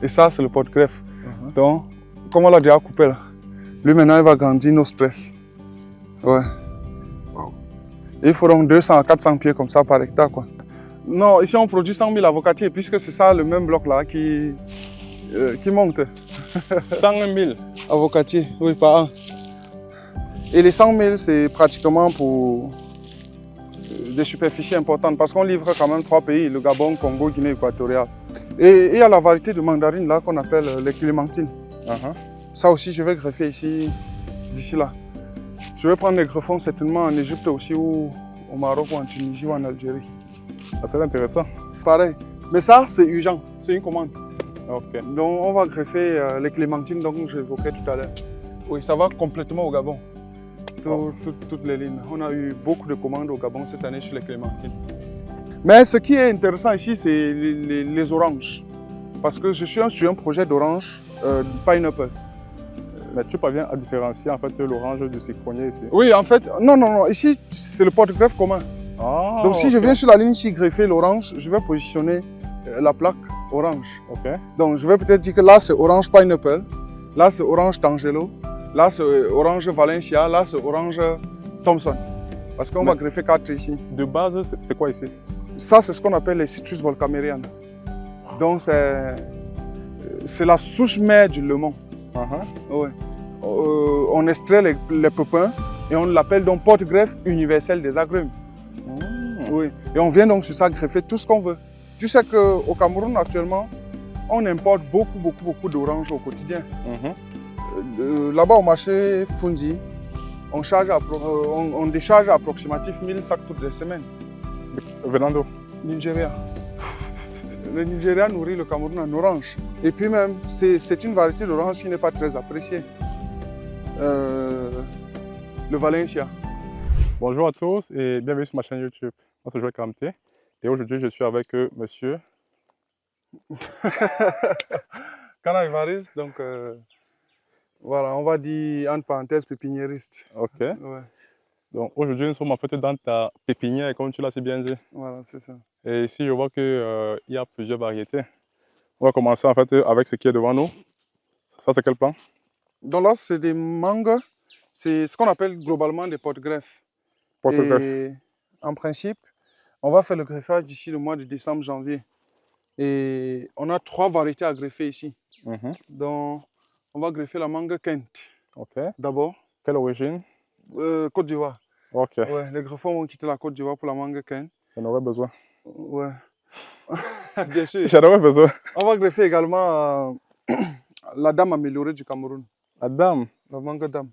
Et ça, c'est le porte-greffe. Donc, comme on l'a déjà coupé là, lui maintenant, il va grandir nos stress. Ouais. Et il faut donc 200 à 400 pieds comme ça par hectare, quoi. Non, ici on produit 100 000 avocatiers, puisque c'est ça le même bloc là qui monte. 100 000 avocatiers, oui, par an. Et les 100 000, c'est pratiquement pour des superficies importantes, parce qu'on livre quand même 3 pays, le Gabon, Congo, Guinée équatoriale. Et il y a la variété de mandarine là qu'on appelle les clémentines. Ça aussi, je vais greffer ici, d'ici là. Je vais prendre les greffons certainement en Égypte aussi, ou au Maroc, ou en Tunisie, ou en Algérie. Ça serait intéressant. Pareil. Mais ça, c'est urgent, c'est une commande. Ok. Donc on va greffer les clémentines dont j'évoquais tout à l'heure. Oui, ça va complètement au Gabon. Toutes les lignes. On a eu beaucoup de commandes au Gabon cette année sur les clémentines. Mais ce qui est intéressant ici, c'est les oranges. Parce que je suis sur un projet d'orange, pineapple. Mais tu parviens à différencier en fait l'orange du citronnier ici? Oui, en fait, non. Ici, c'est le porte-greffe commun. Ah, donc si je viens sur la ligne ici greffer l'orange, je vais positionner la plaque orange. Donc je vais peut-être dire que là, c'est orange pineapple. Là, c'est orange Tangelo. Là, c'est orange Valencia. Là, c'est orange Thompson. Parce qu'on va greffer 4 ici. De base, c'est quoi ici? Ça, c'est ce qu'on appelle les citrus volcamériennes. Donc, c'est la souche mère du lemon. Ouais. On extrait les pépins et on l'appelle donc porte-greffe universel des agrumes. Oui. Et on vient donc sur ça greffer tout ce qu'on veut. Tu sais qu'au Cameroun, actuellement, on importe beaucoup d'oranges au quotidien. Là-bas, au marché Fundi, on décharge approximativement 1000 sacs toutes les semaines. Venant d'où? Nigeria. Le Nigeria nourrit le Cameroun en orange. Et puis même, c'est une variété d'orange qui n'est pas très appréciée. Le Valencia. Bonjour à tous et bienvenue sur ma chaîne YouTube. Moi, c'est Joël Kamté. Et aujourd'hui, je suis avec monsieur... Kana Ivaris, donc voilà, on va dire entre parenthèses pépiniériste. Ok. Ouais. Donc aujourd'hui, nous sommes en fait dans ta pépinière, comme tu l'as si bien dit. Voilà, c'est ça. Et ici, je vois qu'il y a plusieurs variétés. On va commencer en fait avec ce qui est devant nous. Ça, c'est quel plan? Donc là, c'est des mangues. C'est ce qu'on appelle globalement des porte-greffes. Porte-greffe. En principe, on va faire le greffage d'ici le mois de décembre, janvier. Et on a 3 variétés à greffer ici. Donc, on va greffer la mangue Kent. D'abord. Quelle origine? Côte d'Ivoire. Ok. Ouais, les greffons vont quitter la Côte d'Ivoire pour la mangue Kent. J'en aurais besoin. Ouais. Bien sûr. J'en aurais besoin. On va greffer également la dame améliorée du Cameroun. La dame? La mangue dame.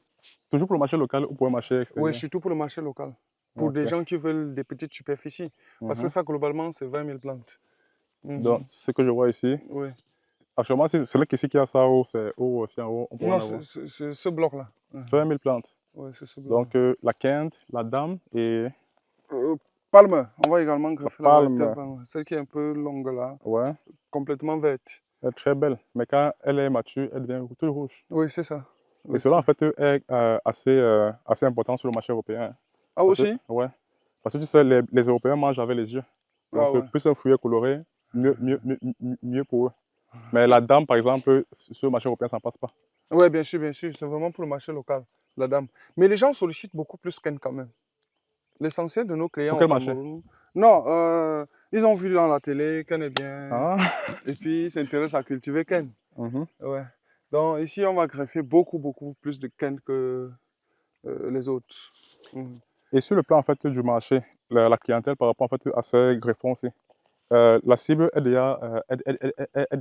Toujours pour le marché local ou pour le marché extérieur? Oui, surtout pour le marché local. Pour des gens qui veulent des petites superficies. Parce que ça, globalement, c'est 20 000 plantes. Donc, ce que je vois ici, actuellement, c'est là qu'ici qu'il y a ça ou c'est aussi en haut? Non, c'est ce bloc-là. 20 000 plantes. Oui, c'est ce bloc. Donc, la Kent, la dame et... Palme. On va également greffer la palme. Celle qui est un peu longue là. Ouais. Complètement verte. Elle est très belle. Mais quand elle est mature, elle devient toute rouge. Oui, c'est ça. Et cela, en fait, est assez important sur le marché européen. Ah, aussi? Ouais. Parce que tu sais, les Européens mangent avec les yeux. Donc, plus un fruit est coloré, mieux pour eux. Mais la dame, par exemple, sur le marché européen, ça ne passe pas. Oui, bien sûr, bien sûr. C'est vraiment pour le marché local, la dame. Mais les gens sollicitent beaucoup plus Ken quand même. L'essentiel de nos clients au marché? Non, ils ont vu dans la télé Ken est bien. Et puis, ils s'intéressent à cultiver Ken. Ouais. Donc ici, on va greffer beaucoup plus de Ken que les autres. Et sur le plan en fait, du marché, la clientèle par rapport en fait, à ces greffons aussi, la cible est déjà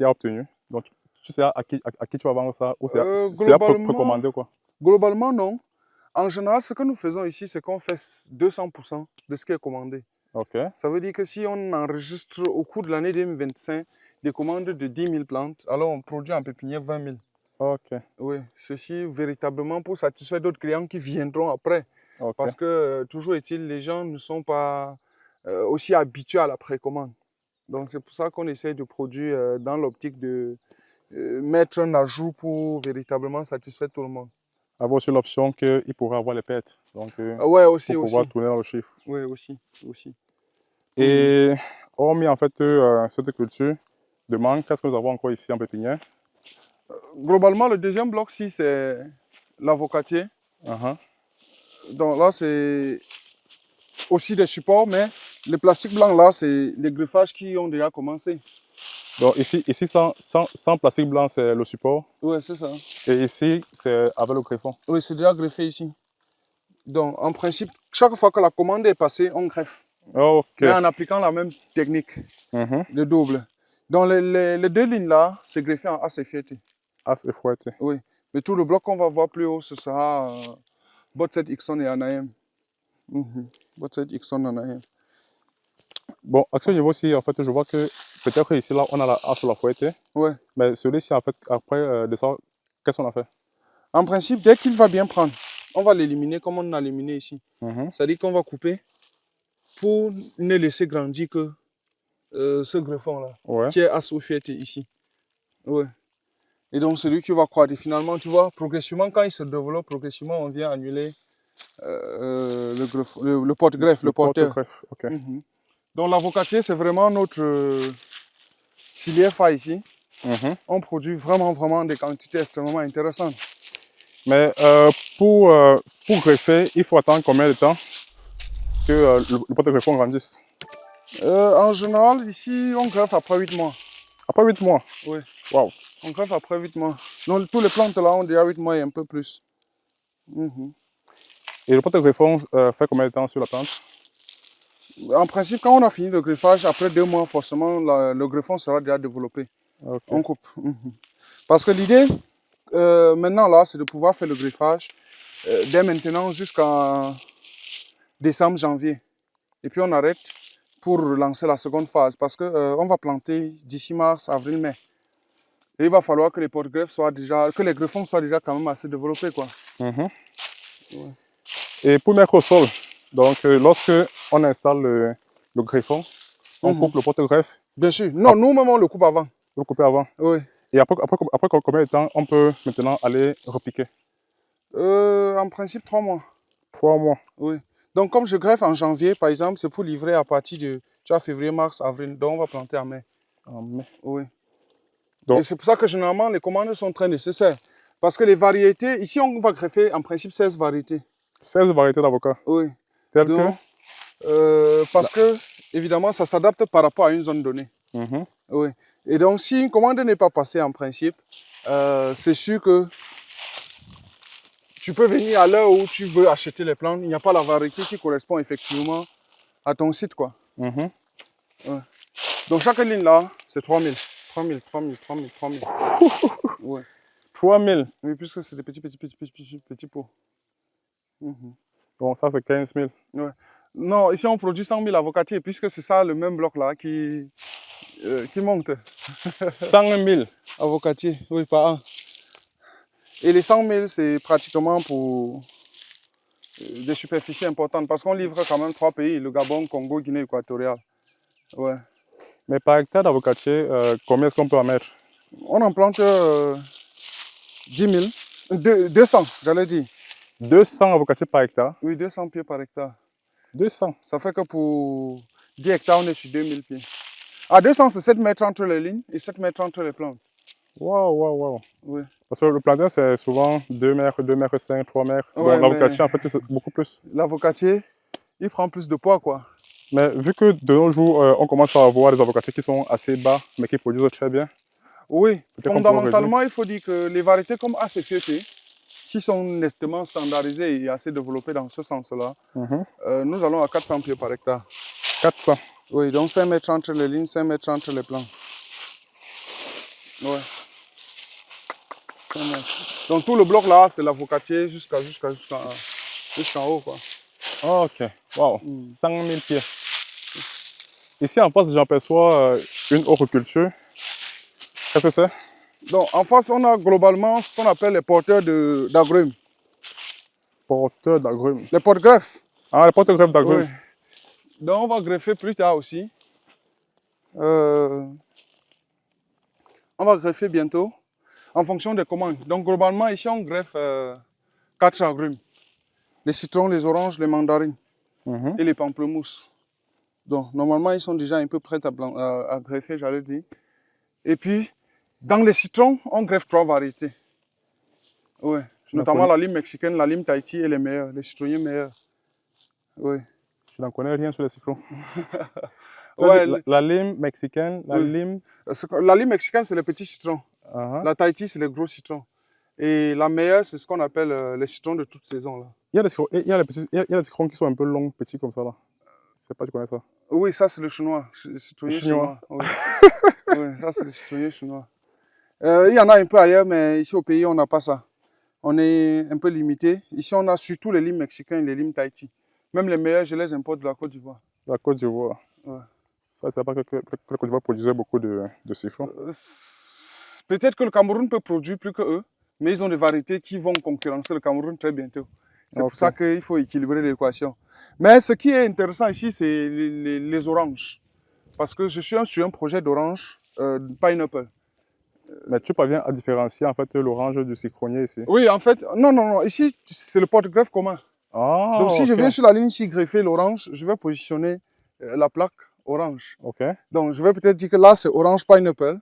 obtenue. Donc, tu sais à qui tu vas vendre ça ou c'est précommandé quoi? Globalement, non. En général, ce que nous faisons ici, c'est qu'on fait 200% de ce qui est commandé. Ça veut dire que si on enregistre au cours de l'année 2025 des commandes de 10 000 plantes, alors on produit en pépinière 20 000. Oui, ceci véritablement pour satisfaire d'autres clients qui viendront après. Parce que, toujours est-il, les gens ne sont pas aussi habitués à la précommande. Donc c'est pour ça qu'on essaie de produire dans l'optique de mettre un ajout pour véritablement satisfaire tout le monde. Avoir aussi l'option qu'il pourra avoir les pertes. Donc, ouais, aussi, pour pouvoir tourner dans le chiffre. Oui, aussi. Et hormis en fait cette culture, de mangue. Qu'est-ce que nous avons encore ici en pépinière? Globalement, le deuxième bloc, si c'est l'avocatier. Donc là, c'est aussi des supports, mais les plastiques blancs là, c'est les greffages qui ont déjà commencé. Donc ici sans plastique blanc, c'est le support. Oui, c'est ça. Et ici, c'est avec le greffon. Oui, c'est déjà greffé ici. Donc en principe, chaque fois que la commande est passée, on greffe. Ok. Mais en appliquant la même technique de double. Donc les deux lignes là, c'est greffé en ACFT. ACFT. Oui. Mais tout le bloc qu'on va voir plus haut, ce sera Botset, Ixon et Anahem. Botset, Ixon, Anahem. Bon, à ce niveau-ci, en fait, je vois que peut-être ici, là, on a la A sur la fouette. Ouais. Mais celui-ci, en fait, après descend, qu'est-ce qu'on a fait? En principe, dès qu'il va bien prendre, on va l'éliminer comme on a éliminé ici. C'est-à-dire qu'on va couper pour ne laisser grandir que ce greffon-là, qui est associé ici. Ouais. Et donc, celui qui va croître. Et finalement, tu vois, progressivement, quand il se développe, progressivement, on vient annuler le porte-greffe, le porteur. Okay. Donc, l'avocatier, c'est vraiment notre filière phare ici. On produit vraiment des quantités extrêmement intéressantes. Mais pour greffer, il faut attendre combien de temps que le porte-greffon grandisse? En général, ici, on greffe après 8 mois. Après 8 mois? Oui. Wow. On greffe après 8 mois. Donc, tous les plantes là ont déjà 8 mois et un peu plus. Et le porte-greffon fait combien de temps sur la plante? En principe, quand on a fini le greffage, après 2 mois, forcément, le greffon sera déjà développé. On coupe. Parce que l'idée, maintenant, là, c'est de pouvoir faire le greffage dès maintenant jusqu'en décembre, janvier. Et puis, on arrête pour lancer la seconde phase. Parce qu'on va planter d'ici mars, avril, mai. Et il va falloir que les porte-greffes soient déjà, que les greffons soient déjà quand même assez développés, quoi. Et pour mettre au sol, donc lorsque on installe le greffon, on coupe le porte-greffe. Bien sûr. Non, nous-mêmes, on le coupe avant. Vous le coupez avant? Oui. Et après combien de temps on peut maintenant aller repiquer? En principe, 3 mois. 3 mois. Oui. Donc, comme je greffe en janvier, par exemple, c'est pour livrer à partir de février, mars, avril. Donc, on va planter en mai. En mai. Oui. Donc, et c'est pour ça que généralement, les commandes sont très nécessaires. Parce que les variétés, ici, on va greffer en principe 16 variétés. 16 variétés d'avocats? Oui. Telles que? Parce que, évidemment, ça s'adapte par rapport à une zone donnée. Oui. Et donc, si une commande n'est pas passée en principe, c'est sûr que tu peux venir à l'heure où tu veux acheter les plantes. Il n'y a pas la variété qui correspond effectivement à ton site, quoi. Ouais. Donc, chaque ligne là, c'est 3000. 3000, 3000, 3000, 3000. Ouais. 3000? Oui, puisque c'est des petits pots. Bon, ça c'est 15 000. Ouais. Non, ici on produit 100 000 avocatiers, puisque c'est ça le même bloc là qui monte. 100 000? Avocatiers, oui, par an. Et les 100 000, c'est pratiquement pour des superficies importantes, parce qu'on livre quand même 3 pays, le Gabon, Congo, Guinée équatoriale. Ouais. Mais par hectare d'avocatier, combien est-ce qu'on peut en mettre? On en plante 10 000, 200, j'allais dire. 200 avocatiers par hectare? Oui, 200 pieds par hectare. 200? Ça fait que pour 10 hectares, on est sur 2000 pieds. À 200, c'est 7 mètres entre les lignes et 7 mètres entre les plantes. Waouh, waouh, waouh. Oui. Parce que le plantain, c'est souvent 2 mètres, 2 mètres 5, 3 mètres. Ouais, donc l'avocatier, en fait, c'est beaucoup plus. L'avocatier, il prend plus de poids, quoi. Mais vu que de nos jours, on commence à avoir des avocatiers qui sont assez bas, mais qui produisent très bien. Oui, fondamentalement, il faut dire que les variétés comme ACFT, qui sont nettement standardisées et assez développées dans ce sens-là, nous allons à 400 pieds par hectare. 400? Oui, donc 5 mètres entre les lignes, 5 mètres entre les plants. Ouais. 5 mètres. Donc tout le bloc là, c'est l'avocatier jusqu'en haut, quoi. Oh, ok, wow, 100 000 pieds. Ici en face, j'aperçois une horticulture. Qu'est-ce que c'est? Donc en face, on a globalement ce qu'on appelle les porteurs d'agrumes. Porteurs d'agrumes? Les porte-greffes. Ah, les porte-greffes d'agrumes. Oui. Donc on va greffer plus tard aussi. On va greffer bientôt en fonction des commandes. Donc globalement, ici on greffe 4 agrumes. Les citrons, les oranges, les mandarines et les pamplemousses. Donc normalement, ils sont déjà un peu prêts à greffer, j'allais dire. Et puis, dans les citrons, on greffe 3 variétés. Ouais. Notamment la lime mexicaine, la lime Tahiti et les meilleurs, les citronniers meilleurs. Oui. Je n'en connais rien sur les citrons. Ouais, la lime mexicaine, la lime... La lime mexicaine, c'est les petits citrons. La Tahiti, c'est les gros citrons. Et la meilleure, c'est ce qu'on appelle les citrons de toute saison. Là. Il y a des citrons qui sont un peu longs, petits comme ça. Là. Je sais pas, tu connais ça? Oui, ça, c'est le chinois. Le citronnier chinois. Oui. Oui, ça, c'est le citronnier chinois. Il y en a un peu ailleurs, mais ici au pays, on n'a pas ça. On est un peu limité. Ici, on a surtout les limes mexicains et les limes Tahiti. Même les meilleurs, je les importe de la Côte d'Ivoire. La Côte d'Ivoire. Ouais. Ça, c'est pas que la Côte d'Ivoire produisait beaucoup de citrons. Peut-être que le Cameroun peut produire plus que eux, mais ils ont des variétés qui vont concurrencer le Cameroun très bientôt. C'est pour ça qu'il faut équilibrer l'équation. Mais ce qui est intéressant ici, c'est les oranges. Parce que je suis sur un projet d'orange, pineapple. Mais tu parviens à différencier en fait l'orange du citronnier ici? Oui, en fait, non. Ici, c'est le porte-greffe commun. Ah, donc si je viens sur la ligne ici greffer l'orange, je vais positionner la plaque orange. Donc je vais peut-être dire que là c'est orange pineapple,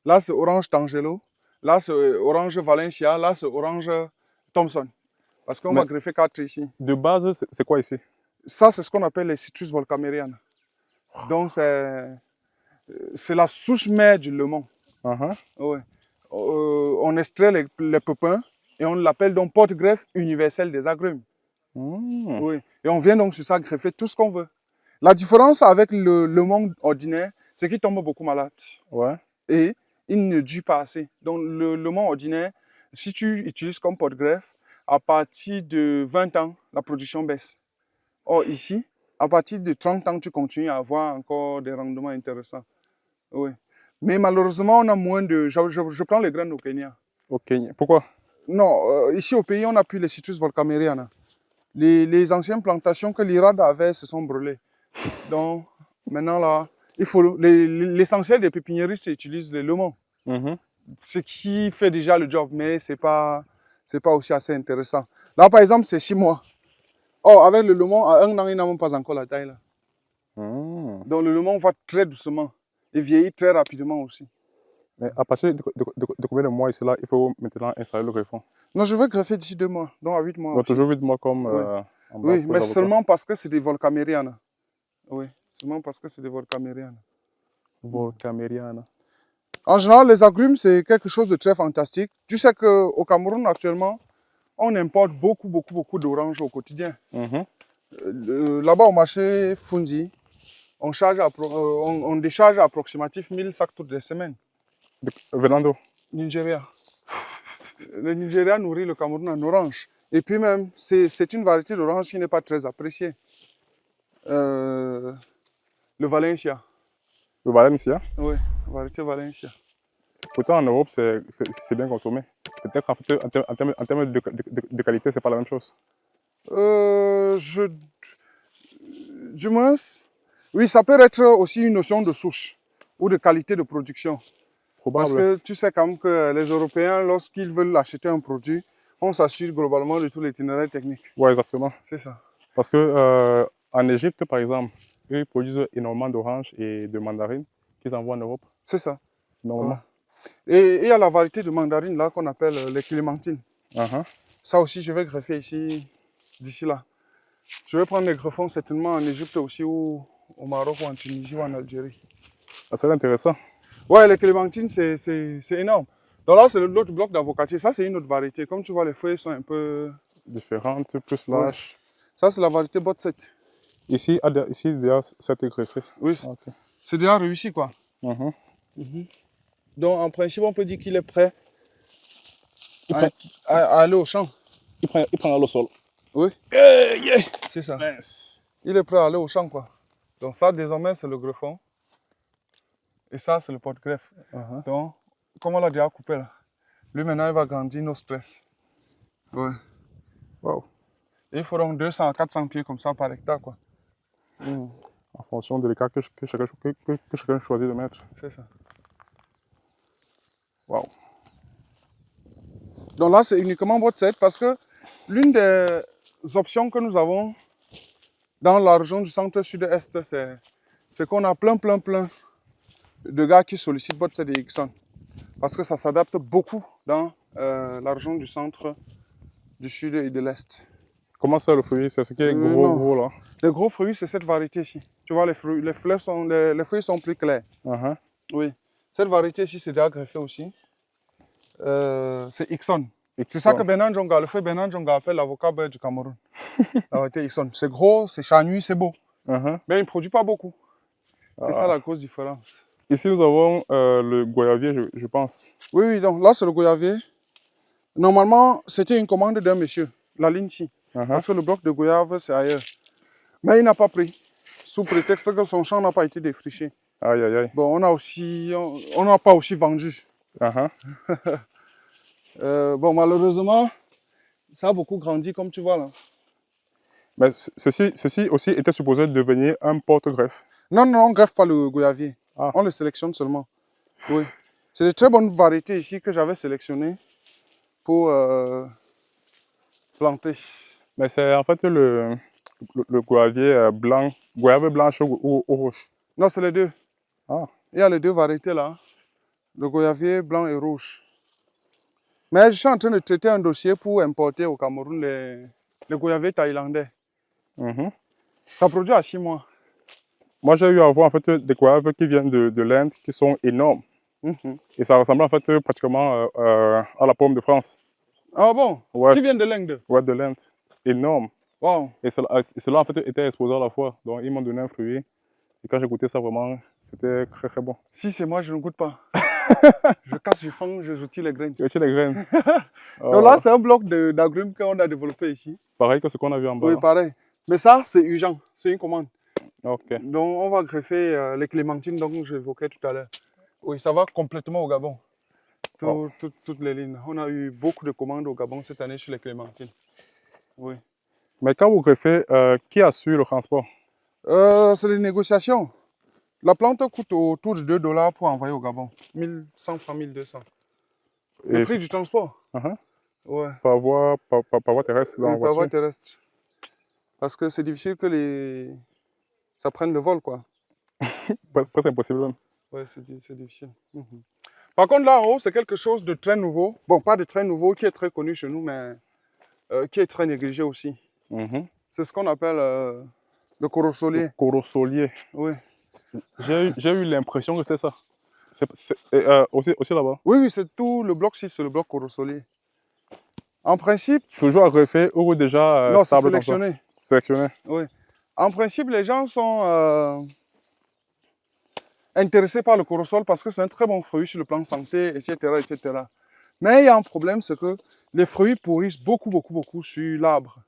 là c'est orange Tangelo, là c'est orange Valencia, là c'est orange Thompson. Parce qu'on va greffer 4 ici. De base, c'est quoi ici? Ça, c'est ce qu'on appelle les citrus volcamérianes. Donc c'est la souche mère du lemon. Ouais. On extrait les pépins et on l'appelle donc porte-greffe universel des agrumes. Oui. Et on vient donc sur ça greffer tout ce qu'on veut. La différence avec le lemon ordinaire, c'est qu'il tombe beaucoup malade. Ouais. Et il ne dure pas assez. Donc le lemon ordinaire, si tu utilises comme porte-greffe, à partir de 20 ans, la production baisse. Or ici, à partir de 30 ans, tu continues à avoir encore des rendements intéressants. Oui. Mais malheureusement, on a moins de... Je prends les graines au Kenya. Au Kenya. Pourquoi? Non, ici au pays, on n'a plus les citrus volcamérianes. Les anciennes plantations que l'IRAD avait se sont brûlées. Donc, maintenant, là, il faut l'essentiel des pépiniéristes utilisent le lemon. Ce qui fait déjà le job, mais ce n'est pas aussi assez intéressant. Là, par exemple, c'est 6 mois. Or, avec le lemon, à 1 an, il n'a même pas encore la taille. Là. Donc, le lemon va très doucement et vieillit très rapidement aussi. Mais à partir de combien de mois ici, là, il faut maintenant installer le greffon? Non, je vais greffer d'ici 2 mois, donc à 8 mois. Donc, toujours 8 mois comme en bas. Oui, mais seulement parce que c'est des volcamérianes. Oui, seulement parce que c'est des volcamérianes. Volcamérianes. En général, les agrumes, c'est quelque chose de très fantastique. Tu sais qu'au Cameroun, actuellement, on importe beaucoup d'oranges au quotidien. Là-bas, au marché Fundi, on décharge approximativement 1000 sacs toutes les semaines. Venant d'où? Nigeria. Le Nigeria nourrit le Cameroun en orange. Et puis même, c'est une variété d'orange qui n'est pas très appréciée. Le Valencia. Le Valencia? Oui, variété Valencia. Pourtant, en Europe, c'est bien consommé. Peut-être en termes de qualité, c'est pas la même chose. Du moins, oui, ça peut être aussi une notion de souche ou de qualité de production. Probable. Parce que tu sais quand même que les Européens, lorsqu'ils veulent acheter un produit, on s'assure globalement de tout l'itinéraire technique. Oui, exactement. C'est ça. Parce que en Égypte, par exemple, eux, ils produisent énormément d'oranges et de mandarines qu'ils envoient en Europe. C'est ça. Normalement. Ouais. Et il y a la variété de mandarines là qu'on appelle les clémentines. Ça aussi, je vais greffer ici, d'ici là. Je vais prendre les greffons certainement en Égypte aussi, ou au Maroc, ou en Tunisie, ou en Algérie. Ah, c'est intéressant. Ouais, les clémentines, c'est énorme. Donc là, c'est l'autre bloc d'avocatier. Ça, c'est une autre variété. Comme tu vois, les feuilles sont un peu... différentes, plus lâches. Ouais. Ça, c'est la variété bot 7. Ici, déjà, ça a été greffé. Oui, c'est déjà réussi, quoi. Donc, en principe, on peut dire qu'il est prêt à aller au champ. Il prend le sol. Oui. C'est ça. Il est prêt à aller au champ, quoi. Donc ça, désormais, c'est le greffon. Et ça, c'est le porte-greffe. Donc, comme on l'a déjà coupé là, lui maintenant, il va grandir nos stress. Ouais. Wow. Et il faut donc 200 à 400 pieds comme ça par hectare, quoi. En fonction de l'écart que chacun choisit de mettre. C'est ça. Wow. Donc là, c'est uniquement boîte 7 parce que l'une des options que nous avons dans la région du centre-sud-est, c'est qu'on a plein de gars qui sollicitent beaucoup, c'est des Ixon. Parce que ça s'adapte beaucoup dans la région du centre, du sud et de l'est. Comment ça, le fruit? C'est ce qui est Non. gros là? Les gros fruits, c'est cette variété ici. Tu vois, les fruits sont plus clairs. Oui. Cette variété ici, c'est déjà greffé aussi. C'est Ixon. C'est ça que Benan Djonga, le fruit Benan Djonga appelle l'avocat beurre du Cameroun. La variété Ixon. C'est gros, c'est chanui, c'est beau. Mais il ne produit pas beaucoup. C'est ça la grosse différence. Ici, nous avons le goyavier, je pense. Oui, oui, donc là, c'est le goyavier. Normalement, c'était une commande d'un monsieur, la ligne ici. Parce que le bloc de goyave, c'est ailleurs. Mais il n'a pas pris, sous prétexte que son champ n'a pas été défriché. Aïe, aïe, aïe. Bon, on n'a pas aussi vendu. Bon, malheureusement, ça a beaucoup grandi, comme tu vois là. Mais ceci aussi était supposé devenir un porte-greffe. Non, non, on ne greffe pas le goyavier. On le sélectionne seulement. Oui. C'est de très bonnes variétés ici que j'avais sélectionnées pour planter. Mais c'est en fait le goyavier blanc, goyave blanche ou rouge? Non, c'est les deux. Il y a les deux variétés là. Le goyavier blanc et rouge. Mais je suis en train de traiter un dossier pour importer au Cameroun les goyaviers thaïlandais. Ça produit à 6 mois. Moi, j'ai eu à voir en fait des goyaves qui viennent de l'Inde qui sont énormes. Et ça ressemble en fait pratiquement à la pomme de France. Ah bon? Ouais, qui viennent de l'Inde? Ouais, de l'Inde. Énorme. Wow. Et cela en fait était exposé à la fois. Donc ils m'ont donné un fruit. Et quand j'ai goûté ça, vraiment, c'était très très bon. Si c'est moi, je ne goûte pas. Je casse, je fends, je tire les graines. Tu tires les graines. Donc là, c'est un bloc d'agrumes qu'on a développé ici. Pareil que ce qu'on a vu en bas. Oui, pareil. Mais ça, c'est urgent. C'est une commande. Ok. Donc on va greffer les clémentines dont j'évoquais tout à l'heure. Oui, ça va complètement au Gabon. Toutes les lignes. On a eu beaucoup de commandes au Gabon cette année sur les clémentines. Oui. Mais quand vous greffez, qui assure le transport? C'est les négociations. La plante coûte autour de 2 $ pour envoyer au Gabon. 1100 francs, 1200. Le prix du transport. Ouais. Par voie terrestre? Oui, par voie terrestre. Parce que c'est difficile que ça prenne le vol, quoi. Presque impossible même. Oui, c'est difficile. Par contre, là en haut, c'est quelque chose de très nouveau. Bon, pas de très nouveau, qui est très connu chez nous, mais qui est très négligé aussi. C'est ce qu'on appelle le corosolier. Le corosolier. Oui. J'ai eu l'impression que c'était ça. Aussi là-bas. Oui, oui, c'est tout le bloc 6, c'est le bloc corosolier. En principe... Toujours à greffer ou déjà non, c'est sélectionné. Sélectionné. Oui. En principe, les gens sont intéressés par le corosol parce que c'est un très bon fruit sur le plan santé, etc., etc. Mais il y a un problème, c'est que les fruits pourrissent beaucoup, beaucoup, beaucoup sur l'arbre.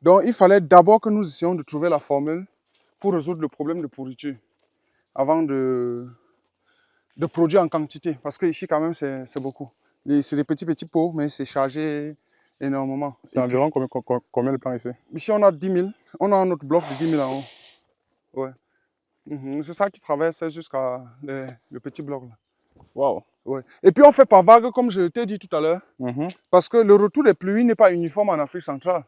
Donc, il fallait d'abord que nous essayions de trouver la formule pour résoudre le problème de pourriture avant de produire en quantité. Parce que ici, quand même, c'est beaucoup. C'est des petits pots, mais c'est chargé énormément. C'est environ combien de plants ici? Ici, on a 10 000. On a un autre bloc de 10 000 en haut. Ouais. C'est ça qui traverse jusqu'à le petit bloc là. Wow. Ouais. Et puis on fait par vague, comme je t'ai dit tout à l'heure, parce que le retour des pluies n'est pas uniforme en Afrique centrale.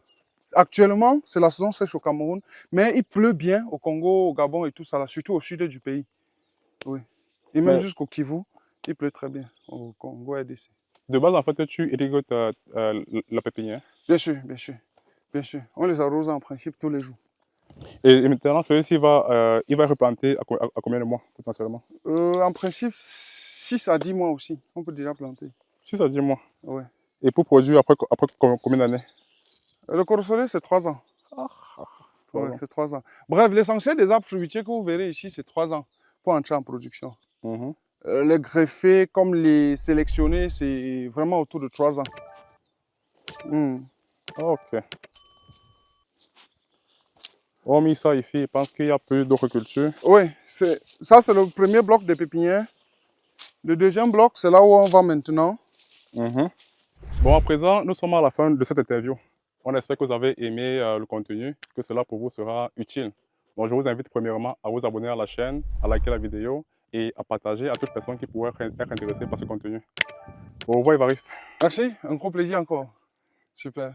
Actuellement, c'est la saison sèche au Cameroun, mais il pleut bien au Congo, au Gabon et tout ça, là, surtout au sud du pays. Oui. Et même jusqu'au Kivu, il pleut très bien au Congo RDC. De base, en fait, tu irrigues la pépinière? Bien sûr, bien sûr, bien sûr. On les arrose en principe tous les jours. Et maintenant, celui-ci il va replanter à combien de mois potentiellement? En principe, 6 à 10 mois aussi. On peut déjà planter. 6 à 10 mois? Oui. Et pour produire après combien d'années? Le corosolier, c'est 3 ans. Oui, c'est 3 ans. Bref, l'essentiel des arbres fruitiers que vous verrez ici, c'est 3 ans pour entrer en production. Les greffés, comme les sélectionnés, c'est vraiment autour de 3 ans. Ok. Hormis ça ici, je pense qu'il y a plus d'autres cultures. Oui, ça c'est le premier bloc de pépinière. Le deuxième bloc, c'est là où on va maintenant. Bon, à présent, nous sommes à la fin de cette interview. On espère que vous avez aimé le contenu, que cela pour vous sera utile. Donc, je vous invite premièrement à vous abonner à la chaîne, à liker la vidéo et à partager à toute personne qui pourrait être intéressée par ce contenu. Au revoir, Évariste. Merci, un gros plaisir encore. Super.